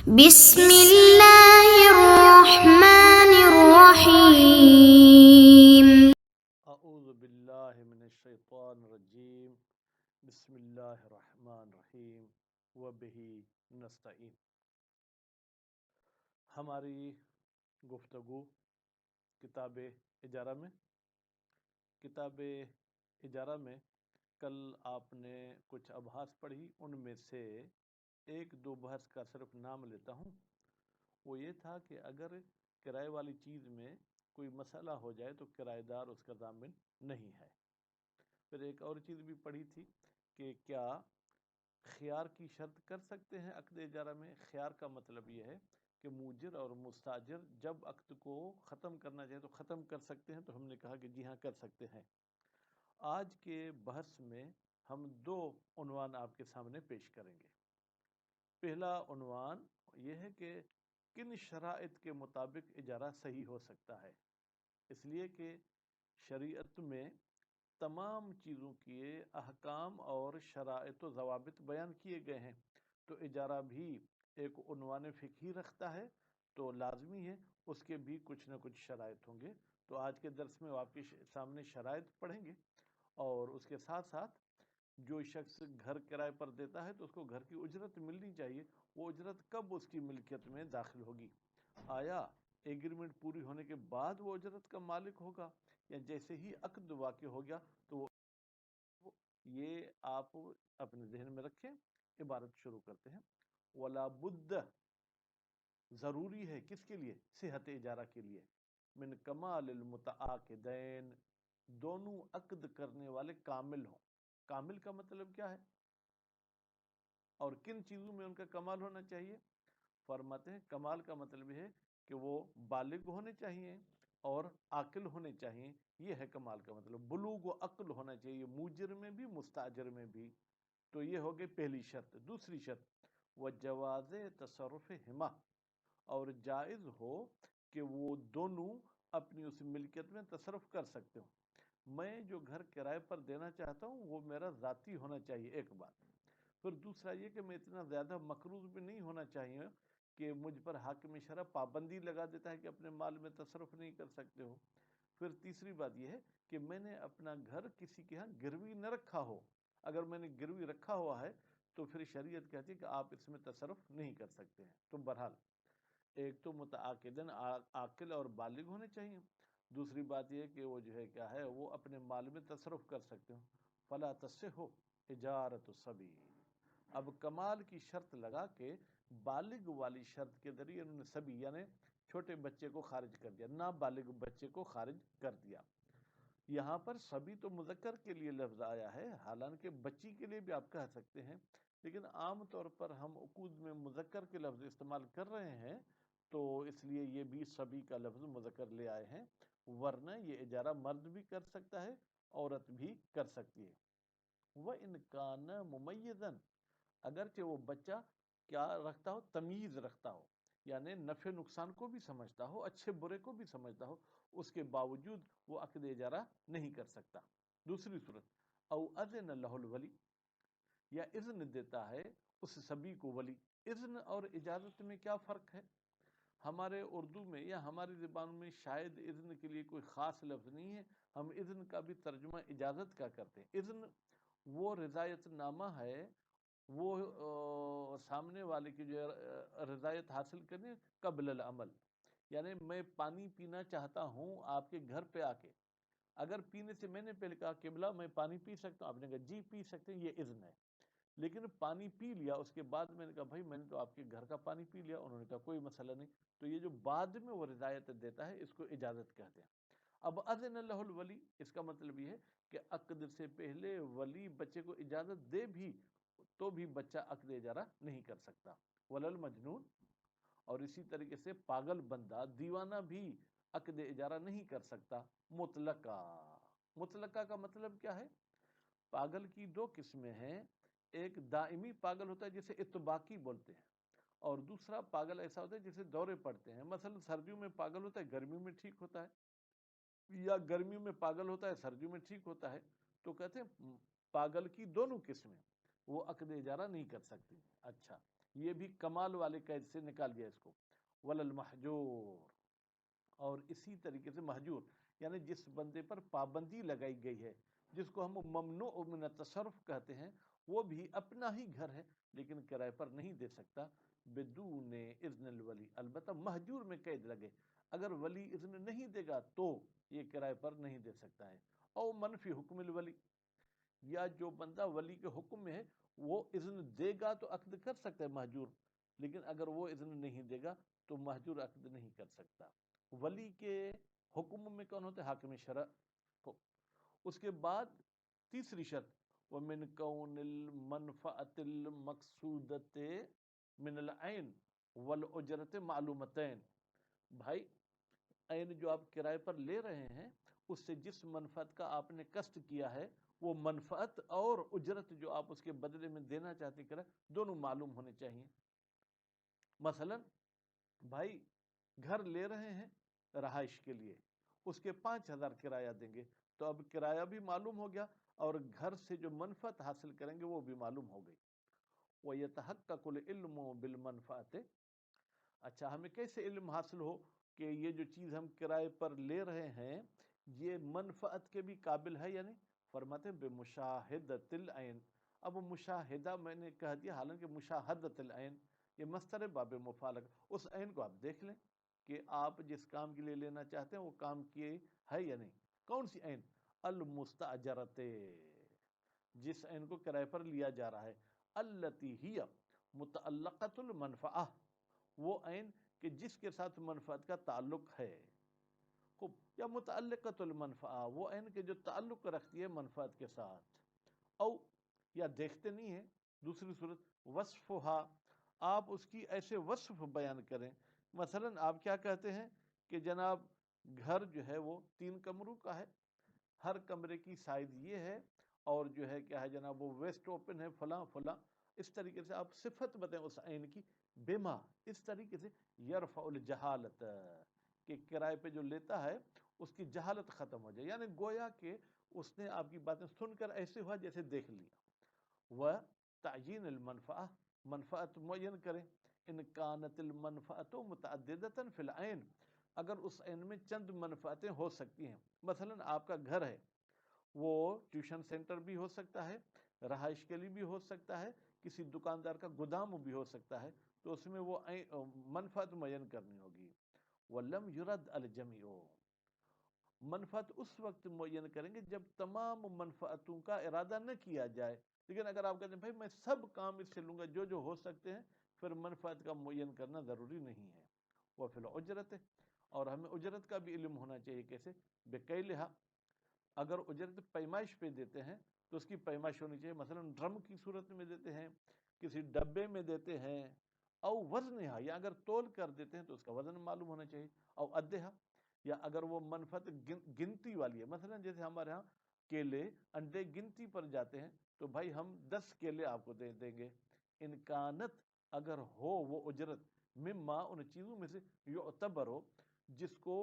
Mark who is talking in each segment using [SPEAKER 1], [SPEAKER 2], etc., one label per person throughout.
[SPEAKER 1] بسم اللہ الرحمن الرحیم۔
[SPEAKER 2] اعوذ باللہ من الشیطان الرجیم، بسم اللہ الرحمن الرحیم وبہ نستعین۔ ہماری گفتگو کتاب اجارہ میں کل آپ نے کچھ ابحاث پڑھی، ان میں سے ایک دو بحث کا صرف نام لیتا ہوں۔ وہ یہ تھا کہ اگر کرائے والی چیز میں کوئی مسئلہ ہو جائے تو کرایہ دار اس کا ضامن نہیں ہے۔ پھر ایک اور چیز بھی پڑھی تھی کہ کیا خیار کی شرط کر سکتے ہیں عقد اجارہ میں۔ خیار کا مطلب یہ ہے کہ موجر اور مستاجر جب عقد کو ختم کرنا چاہے تو ختم کر سکتے ہیں، تو ہم نے کہا کہ جی ہاں کر سکتے ہیں۔ آج کے بحث میں ہم دو عنوان آپ کے سامنے پیش کریں گے۔ پہلا عنوان یہ ہے کہ کن شرائط کے مطابق اجارہ صحیح ہو سکتا ہے، اس لیے کہ شریعت میں تمام چیزوں کے احکام اور شرائط و ضوابط بیان کیے گئے ہیں، تو اجارہ بھی ایک عنوان فقہی رکھتا ہے، تو لازمی ہے اس کے بھی کچھ نہ کچھ شرائط ہوں گے۔ تو آج کے درس میں آپ کے سامنے شرائط پڑھیں گے، اور اس کے ساتھ ساتھ جو شخص گھر کرائے پر دیتا ہے تو اس کو گھر کی اجرت ملنی چاہیے، وہ اجرت کب اس کی ملکیت میں داخل ہوگی؟ آیا ایگریمنٹ پوری ہونے کے بعد وہ اجرت کا مالک ہوگا، یا جیسے ہی عقد واقع ہو گیا تو یہ آپ اپنے ذہن میں رکھیں۔ عبارت شروع کرتے ہیں۔ ولا بد، ضروری ہے کس کے لیے؟ صحت اجارہ کے لیے۔ من کمال المتعاقدین، دونوں عقد کرنے والے کامل ہوں۔ کامل کا مطلب کیا ہے اور کن چیزوں میں ان کا کمال ہونا چاہیے؟ فرماتے ہیں کمال کا مطلب یہ ہے کہ وہ بالغ ہونے چاہیے اور عاقل ہونے چاہیے، یہ ہے کمال کا مطلب۔ بلوغ و عقل ہونا چاہیے موجر میں بھی مستاجر میں بھی، تو یہ ہو گئی پہلی شرط۔ دوسری شرط وہ جواز تصرف ہما، اور جائز ہو کہ وہ دونوں اپنی اس ملکیت میں تصرف کر سکتے ہوں۔ میں جو گھر کرائے پر دینا چاہتا ہوں وہ میرا ذاتی ہونا چاہیے، ایک بات۔ پھر دوسرا یہ کہ میں اتنا زیادہ مقروض بھی نہیں ہونا چاہیے کہ مجھ پر حاکم شرع پابندی لگا دیتا ہے کہ اپنے مال میں تصرف نہیں کر سکتے ہو۔ پھر تیسری بات یہ ہے کہ میں نے اپنا گھر کسی کے ہاں گروی نہ رکھا ہو۔ اگر میں نے گروی رکھا ہوا ہے تو پھر شریعت کہتی ہے کہ آپ اس میں تصرف نہیں کر سکتے ہیں۔ تو بہرحال ایک تو متعاقدین عاقل اور بالغ ہونے چاہیے، دوسری بات یہ کہ وہ جو ہے کیا ہے، وہ اپنے مال میں تصرف کر سکتے ہوں۔ فلا تصح اجارۃ الصبی، اب کمال کی شرط لگا کے بالغ والی شرط کے ذریعے انہوں نے سبی یعنی چھوٹے بچے کو خارج کر دیا، نابالغ بچے کو خارج کر دیا۔ یہاں پر سبی تو مذکر کے لیے لفظ آیا ہے، حالانکہ بچی کے لیے بھی آپ کہہ سکتے ہیں، لیکن عام طور پر ہم عقود میں مذکر کے لفظ استعمال کر رہے ہیں، تو اس لیے یہ بھی سبی کا لفظ مذکر لے آئے ہیں، ورنہ یہ اجارہ مرد بھی کر سکتا ہے، عورت بھی کر سکتی ہے۔ وَإِنْ كَانَ مُمَيِّزًا، اگرچہ وہ بچہ کیا رکھتا ہو؟ تمیز رکھتا ہو، یعنی نفع نقصان کو بھی سمجھتا ہو، اچھے برے کو بھی سمجھتا ہو، اس کے باوجود وہ عقد اجارہ نہیں کر سکتا۔ دوسری صورت او اذن لہ الولی، یا اذن دیتا ہے اس سبی کو ولی۔ اذن اور اجازت میں کیا فرق ہے؟ ہمارے اردو میں یا ہماری زبان میں شاید اذن کے لیے کوئی خاص لفظ نہیں ہے، ہم اذن کا بھی ترجمہ اجازت کا کرتے ہیں۔ اذن وہ رضایت نامہ ہے، وہ سامنے والے کی جو رضایت حاصل کرنے قبل العمل، یعنی میں پانی پینا چاہتا ہوں آپ کے گھر پہ آ کے، اگر پینے سے میں نے پہلے کہا قبلہ میں پانی پی سکتا ہوں، آپ نے کہا جی پی سکتے ہیں، یہ اذن ہے۔ لیکن پانی پی لیا اس کے بعد میں نے کہا بھائی میں نے تو آپ کے گھر کا پانی پی لیا، انہوں نے کہا کوئی مسئلہ نہیں، تو یہ جو بعد میں وہ رضایت دیتا ہے اس کو اجازت کہتے ہیں۔ اب اذن لہ الولی، اس کا مطلب یہ ہے کہ عقد سے پہلے ولی بچے کو اجازت دے بھی تو بھی بچہ عقد اجارہ نہیں کر سکتا۔ ولل مجنون، اور اسی طریقے سے پاگل بندہ دیوانہ بھی عقد اجارہ نہیں کر سکتا۔ مطلقہ، مطلقہ کا مطلب کیا ہے؟ پاگل کی دو قسمیں ہیں، ایک دائمی پاگل ہوتا ہے جسے اتباقی بولتے ہیں، اور دوسرا پاگل ایسا ہوتا ہے جسے دورے پڑتے ہیں۔ مثلا سردیوں میں پاگل ہوتا ہے، گرمیوں میں ٹھیک ہوتا ہے، یا گرمیوں میں پاگل ہوتا ہے سردیوں میں ٹھیک ہوتا ہے، تو کہتے ہیں پاگل کی دونوں قسمیں، وہ عقد اجارہ نہیں کر سکتی۔ اچھا، یہ بھی کمال والے قید سے نکال دیا اس کو. ولل محجور، اور اسی طریقے سے محجور یعنی جس بندے پر پابندی لگائی گئی ہے، جس کو ہم ممنوع من التصرف کہتے ہیں، وہ بھی اپنا ہی گھر ہے لیکن کرائے پر نہیں دے سکتا بدون اذن الولی. البتہ محجور میں قید لگے، اگر ولی اذن نہیں دے گا تو یہ کرائے پر نہیں دے سکتا ہے. او منفی حکم الولی، یا جو بندہ ولی کے حکم میں ہے وہ اذن دے گا تو عقد کر سکتا ہے محجور، لیکن اگر وہ اذن نہیں دے گا تو محجور عقد نہیں کر سکتا. ولی کے حکم میں کون ہوتا ہے؟ حاکم شرع. اس کے بعد تیسری شرط وَمِن كَوْنِ الْمَنْفَعَةِ الْمَقْصُودَةِ مِنَ الْعَيْنِ وَالْأُجْرَةِ مَعْلُومَتَيْن. بھائی عین جو آپ کرائے پر لے رہے ہیں اس سے جس منفعت کا آپ نے قصد کیا ہے وہ منفعت اور اجرت جو آپ اس کے بدلے میں دینا چاہتے کرائے دونوں معلوم ہونے چاہیے. مثلا بھائی گھر لے رہے ہیں رہائش کے لیے، اس کے 5,000 کرایہ دیں گے، تو اب کرایہ بھی معلوم ہو گیا اور گھر سے جو منفعت حاصل کریں گے وہ بھی معلوم ہو گئی. وَيَتَحَقَّقُ الْعِلْمُ بِالْمَنْفَعَةِ. اچھا ہمیں کیسے علم حاصل ہو کہ یہ جو چیز ہم کرائے پر لے رہے ہیں یہ منفعت کے بھی قابل ہے یا نہیں؟ فرماتے ہیں بمشاہدۃ العین. اب مشاہدہ میں نے کہہ دیا، حالانکہ مشاہدۃ العین یہ مصدر باب مفعول، اس عین کو آپ دیکھ لیں کہ آپ جس کام کے لیے لینا چاہتے ہیں وہ کام کیے ہے یا نہیں. کون سی عین؟ المستاجرۃ، جس عین کو کرائے پر لیا جا رہا ہے. التی ہی متعلقۃ المنفعہ، وہ عین کہ جس کے ساتھ منفعت کا تعلق ہے. خوب. یا متعلقۃ المنفعہ، وہ عین کہ جو تعلق رکھتی ہے منفعت کے ساتھ. او یا دیکھتے نہیں ہیں دوسری صورت وصفہا، آپ اس کی ایسے وصف بیان کریں. مثلا آپ کیا کہتے ہیں کہ جناب گھر جو ہے وہ 3 کمروں کا ہے، ہر کمرے کی سائز یہ ہے اور جو ہے کیا ہے جناب وہ ویسٹ اوپن ہے فلاں فلاں. اس طریقے سے آپ صفت بتائیں اس عین کی بما، اس طریقے سے یرفع الجہالت، کہ کرائے پہ جو لیتا ہے اس کی جہالت ختم ہو جائے، یعنی گویا کہ اس نے آپ کی باتیں سن کر ایسے ہوا جیسے دیکھ لیا. وہ تعیین المنفعہ، منفعت معین کریں. ان کانت المنفعت متعددۃ فی العین، اگر اس عین میں چند منفعتیں ہو سکتی ہیں. مثلا آپ کا گھر ہے، وہ ٹیوشن سینٹر بھی ہو سکتا ہے، رہائش کے لیے بھی ہو سکتا ہے، کسی دکاندار کا گودام بھی ہو سکتا ہے، تو اس میں وہ منفعت معین کرنی ہوگی. وَلَمْ يُرَدْ الْجَمِيعُ، منفعت اس وقت معین کریں گے جب تمام منفعتوں کا ارادہ نہ کیا جائے. لیکن اگر آپ کہتے ہیں بھائی میں سب کام اس سے لوں گا جو جو ہو سکتے ہیں، پھر منفعت کا معین کرنا ضروری نہیں ہے. وَفِي الْأُجْرَةِ، اور ہمیں اجرت کا بھی علم ہونا چاہیے. کیسے؟ بِقَيْلِهَا، اگر اجرت پیمائش پہ دیتے ہیں تو اس کی پیمائش ہونی چاہیے. مثلا ڈرم کی صورت میں دیتے ہیں، کسی ڈبے میں دیتے ہیں. او وزنہا، یا اگر تول کر دیتے ہیں تو اس کا وزن معلوم ہونا چاہیے. او ادھا، یا اگر وہ منفعت گنتی والی ہے، مثلا جیسے ہمارے ہاں کیلے انڈے گنتی پر جاتے ہیں تو بھائی ہم 10 کیلے آپ کو دے دیں گے. انکانت، اگر ہو وہ اجرت مما، ان چیزوں میں سے یعتبر ہو جس کو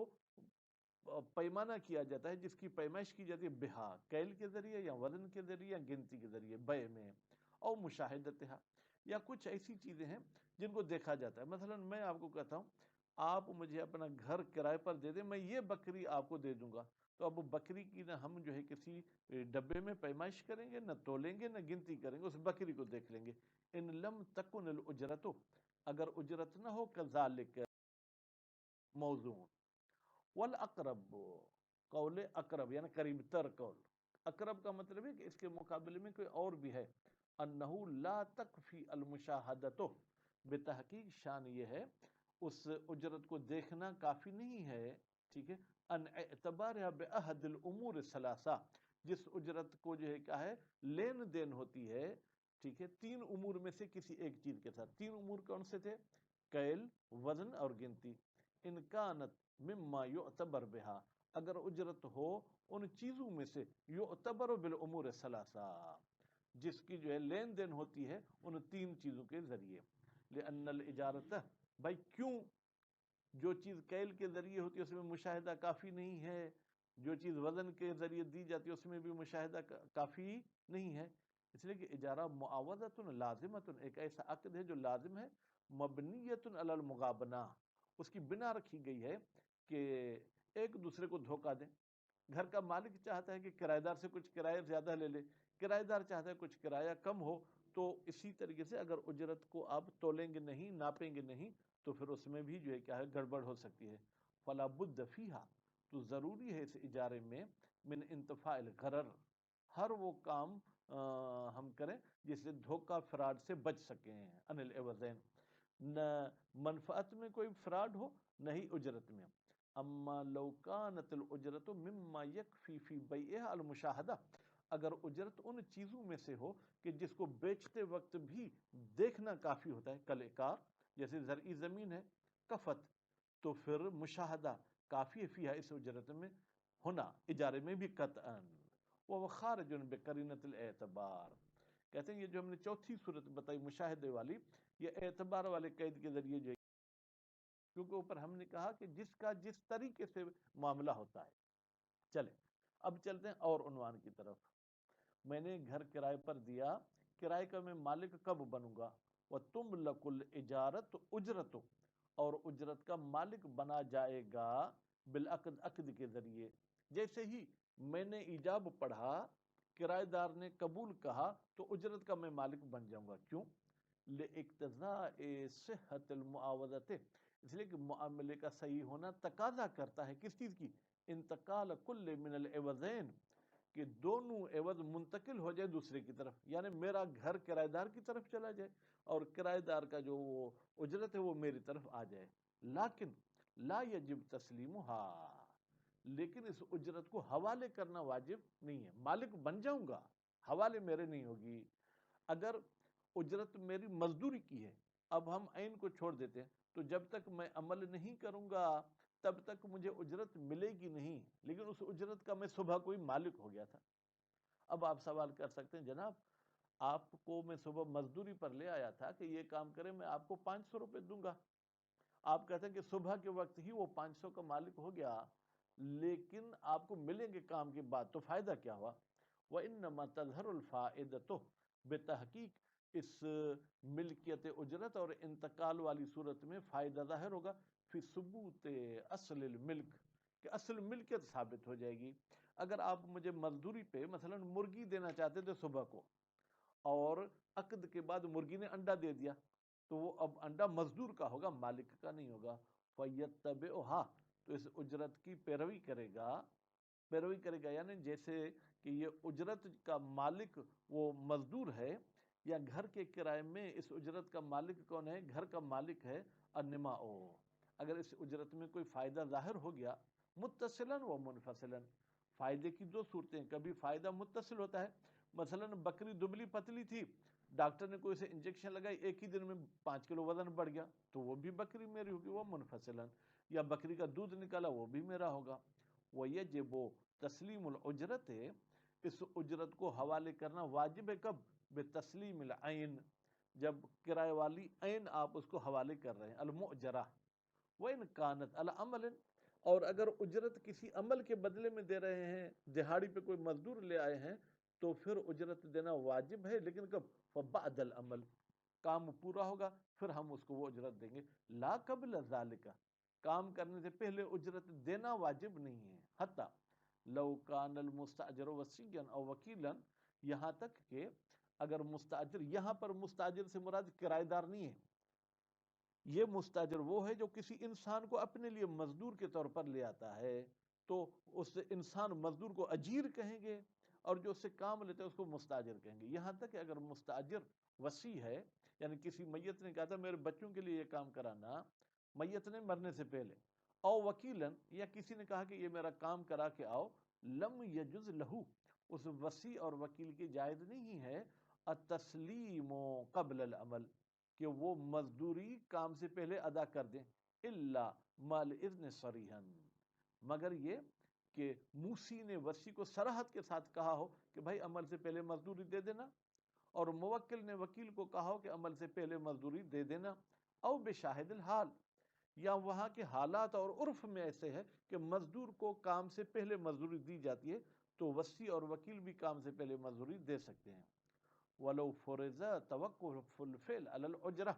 [SPEAKER 2] پیمانہ کیا جاتا ہے، جس کی پیمائش کی جاتی ہے بہا، کیل کے ذریعے یا وزن کے ذریعے یا گنتی کے ذریعے بے میں. او مشاہدتہا، یا کچھ ایسی چیزیں ہیں جن کو دیکھا جاتا ہے. مثلا میں آپ کو کہتا ہوں آپ مجھے اپنا گھر کرائے پر دے دیں، میں یہ بکری آپ کو دے دوں گا، تو اب بکری کی نہ ہم جو ہے کسی ڈبے میں پیمائش کریں گے، نہ تولیں گے، نہ گنتی کریں گے، اس بکری کو دیکھ لیں گے. ان لم تکن الاجرت، اگر اجرت نہ ہو کذالک موضوع. والاقرب، قول اقرب یعنی قریب تر قول. اقرب کا مطلب ہے کہ اس کے مقابلے میں کوئی اور بھی ہے. انہو لا تکفی المشاہدت، بتحقیق شان یہ ہے اس اجرت کو دیکھنا کافی نہیں ہے. ٹھیک ہے. ان اعتبارها باحد الامور الثلاثہ، جس اجرت کو جو ہے کیا ہے لین دین ہوتی ہے، ٹھیک ہے، 3 امور میں سے کسی ایک چیز کے ساتھ. 3 امور کون سے تھے؟ کیل، وزن اور گنتی. انکانت مما یعتبر بہا، اگر اجرت ہو ان چیزوں میں سے یعتبر بالامور الثلاثہ، جس کی جو ہے لین دین ہوتی ہے ان 3 چیزوں کے ذریعے. لأن الاجارت، بھائی کیوں؟ جو چیز کیل کے ذریعے ہوتی ہے اس میں مشاہدہ کافی نہیں ہے، جو چیز وزن کے ذریعے دی جاتی ہے اس میں بھی مشاہدہ کافی نہیں ہے. اس لیے کہ اجارہ معاوضۃ لازمۃ ایک ایسا عقد ہے جو لازم ہے، مبنیۃ علی المغابنہ، اس کی بنا رکھی گئی ہے کہ ایک دوسرے کو دھوکہ دیں۔ گھر کا مالک چاہتا ہے کہ کرایہ دار سے کچھ کرایہ زیادہ لے لے، کرایہ دار چاہتا ہے کچھ کرایہ کم ہو، تو اسی طریقے سے اگر اجرت کو آپ تولیں گے نہیں، ناپیں گے نہیں، تو پھر اس میں بھی جو ہے کیا ہے گڑبڑ ہو سکتی ہے۔ فلا بد فیہا، تو ضروری ہے اس اجارے میں من انتفاع الغرر، ہر وہ کام ہم کریں جس سے دھوکہ فراڈ سے بچ سکیں، ان العوضین، نہ منفعت میں کوئی فراڈ ہو نہ ہی اجرت میں۔ اما لو کانت الاجرت مما یکفی فی بیعها المشاہدہ، اگر اجرت ان چیزوں میں سے ہو کہ جس کو بیچتے وقت بھی دیکھنا کافی ہوتا ہے، کل جیسے زرعی زمین ہے، کفت، تو پھر مشاہدہ کافی ہے فیہا، اس اجرت میں ہونا، اجارے میں بھی قطعاً، وہ خارج بقرینۃ الاعتبار۔ کہتے ہیں یہ جو ہم نے چوتھی صورت بتائی مشاہدے والی، یہ اعتبار والے قید کے ذریعے جو، کیونکہ اوپر ہم نے کہا کہ جس کا جس طریقے سے معاملہ ہوتا ہے۔ چلیں اب چلتے ہیں اور عنوان کی طرف۔ میں نے گھر کرائے پر دیا، کرائے کا میں مالک کب بنوں گا؟ وَتُمْلَكُ الْإِجَارَةُ اجرت، اور اجرت کا مالک بنا جائے گا بالعقد، عقد کے ذریعے۔ جیسے ہی میں نے ایجاب پڑھا، کرایہ دار نے قبول کہا، تو اجرت کا میں مالک بن جاؤں گا۔ کیوں؟ لِإِقْتِضَاءِ صِحَّةِ الْمُعَاوَضَةِ، اس لیے کہ معاملے کا صحیح ہونا تقاضا کرتا ہے کس چیز کی؟ انتقال کل من العوضین، کہ دونوں عوض منتقل ہو جائے دوسرے کی طرف، یعنی میرا گھر کرایہ دار کی طرف چلا جائے اور کرایہ دار کا جو وہ اجرت ہے وہ میری طرف آ جائے۔ لیکن لا یجب تسلیمها، لیکن اس اجرت کو حوالے کرنا واجب نہیں ہے۔ مالک بن جاؤں گا، حوالے میرے نہیں ہوگی۔ اگر اجرت میری مزدوری کی ہے، اب ہم عین کو چھوڑ دیتے ہیں، تو جب تک میں عمل نہیں کروں گا تب تک مجھے اجرت ملے گی نہیں، لیکن اس اجرت کا میں صبح کوئی مالک ہو گیا تھا۔ اب آپ سوال کر سکتے ہیں جناب آپ کو میں صبح مزدوری پر لے آیا تھا کہ یہ کام کرے، میں آپ کو 500 روپے دوں گا۔ آپ کہتے ہیں کہ صبح کے وقت ہی وہ 500 کا مالک ہو گیا، لیکن آپ کو ملیں گے کام کے بعد، تو فائدہ کیا ہوا؟ وَإِنَّمَا تَظْهَرُ الْفَائِدَةُ، بتحقیق اس ملکیت اجرت اور انتقال والی صورت میں فائدہ ظاہر ہوگا فی ثبوت اصل الملک، کہ اصل ملکیت ثابت ہو جائے گی۔ اگر آپ مجھے مزدوری پہ مثلا مرغی دینا چاہتے تھے صبح کو، اور عقد کے بعد مرغی نے انڈا دے دیا، تو وہ اب انڈا مزدور کا ہوگا، مالک کا نہیں ہوگا۔ فَيَتَّبِعُهَا، تو اس اجرت کی پیروی کرے گا، یعنی جیسے کہ یہ اجرت کا مالک وہ مزدور ہے، یا گھر کے کرائے میں اس اجرت کا مالک کون ہے؟ گھر کا مالک ہے النماء۔ اگر اس اجرت میں کوئی فائدہ ظاہر ہو گیا، متصلاً و منفصلاً، فائدے کی دو صورتیں، کبھی فائدہ متصل ہوتا ہے، مثلا بکری دبلی پتلی تھی، ڈاکٹر نے کوئی سے انجیکشن لگائی، ایک ہی دن میں 5 کلو وزن بڑھ گیا، تو وہ بھی بکری میری ہوگی، وہ منفصلاً، یا بکری کا دودھ نکالا، وہ بھی میرا ہوگا۔ وَيَجِبُ تسلیم الاجرت، اس اجرت کو حوالے کرنا واجب ہے، کب؟ بتسلیم العین، جب کرائے والی عین آپ اس کو حوالے کر رہے ہیں، المؤجرہ۔ وَإِنْ كَانَتْ عَلَى عَمَلٍ، اور اگر اجرت کسی عمل کے بدلے میں دے رہے ہیں، دہاڑی پہ کوئی مزدور لے آئے ہیں، تو پھر اجرت دینا واجب ہے، لیکن کب؟ فَبَعْدَ الْعَمَل، کام پورا ہوگا پھر ہم اس کو وہ اجرت دیں گے، لا قبل ذالک، کام کرنے سے پہلے اجرت دینا واجب نہیں ہے۔ حتی لو کان المستاجر وصیا او وکیلا، یہاں تک کہ اگر مستاجر، یہاں پر مستاجر سے مراد کرایہ دار نہیں ہے، یہ مستاجر وہ ہے جو کسی انسان کو اپنے لیے مزدور کے طور پر لے آتا ہے، تو اس انسان مزدور کو اجیر کہیں گے، اور جو اس سے کام لیتے ہیں اس کو مستاجر کہیں گے۔ یہاں تک کہ اگر مستاجر وصی ہے، یعنی کسی میت نے کہا تھا میرے بچوں کے لیے یہ کام کرانا، میت نے مرنے سے پہلے، او وکیلن، یا کسی نے کہا کہ یہ میرا کام کرا کے آؤ، لم یجز لہو، اس وصی اور وکیل کی جائز نہیں ہے التسلیم قبل العمل، کہ وہ مزدوری کام سے پہلے ادا کر دیں، الا مال اذن صریحا، مگر یہ کہ موسی نے وصی کو صراحت کے ساتھ کہا ہو کہ بھائی عمل سے پہلے مزدوری دے دینا، اور موکل نے وکیل کو کہا ہو کہ عمل سے پہلے مزدوری دے دینا، او بشاہد الحال، یا وہاں کے حالات اور عرف میں ایسے ہے کہ مزدور کو کام سے پہلے مزدوری دی جاتی ہے، تو وصی اور وکیل بھی کام سے پہلے مزدوری دے سکتے ہیں۔ ولو فرض توقف الفعل علی الاجرہ،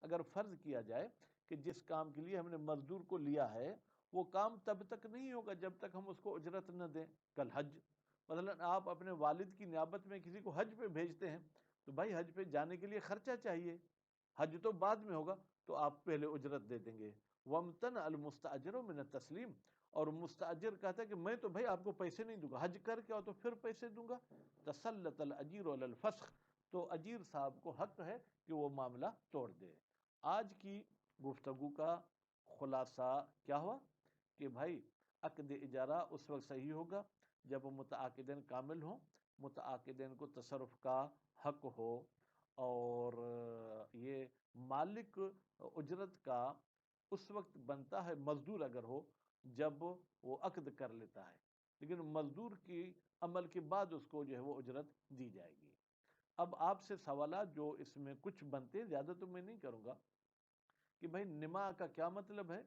[SPEAKER 2] اگر فرض کیا جائے کہ جس کام کے لیے ہم نے مزدور کو لیا ہے وہ کام تب تک نہیں ہوگا جب تک ہم اس کو اجرت نہ دیں. کل حج، مثلا آپ اپنے والد کی نیابت میں کسی کو حج پہ بھیجتے ہیں تو بھائی حج پہ جانے کے لیے خرچہ چاہیے، حج تو بعد میں ہوگا تو آپ پہلے اجرت دے دیں گے. وامتنع المستاجر من التسلیم، اور مستاجر کہتا ہے کہ میں تو بھائی آپ کو پیسے نہیں دوں گا، حج کر کے آؤ تو پھر پیسے دوں گا. تسلط الاجیر علی الفسخ، تو اجیر صاحب کو حق ہے کہ وہ معاملہ توڑ دے. آج کی گفتگو کا خلاصہ کیا ہوا کہ بھائی عقد اجارہ اس وقت صحیح ہوگا جب متعاقدین کامل ہوں، متعاقدین کو تصرف کا حق ہو، اور یہ مالک اجرت کا اس وقت بنتا ہے مزدور اگر ہو جب وہ عقد کر لیتا ہے، لیکن مزدور کی عمل کے بعد اس کو جو ہے وہ اجرت دی جائے گی. اب آپ سے سوالات جو اس میں کچھ بنتے، زیادہ تو میں نہیں کروں گا، کہ بھائی نما کا کیا مطلب ہے،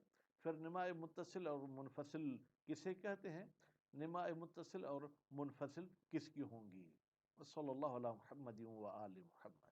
[SPEAKER 2] پھر نما متصل اور منفصل کسے کہتے ہیں، نما متصل اور منفصل کس کی ہوں گی. صلی اللہ علیہ محمد و آل محمد.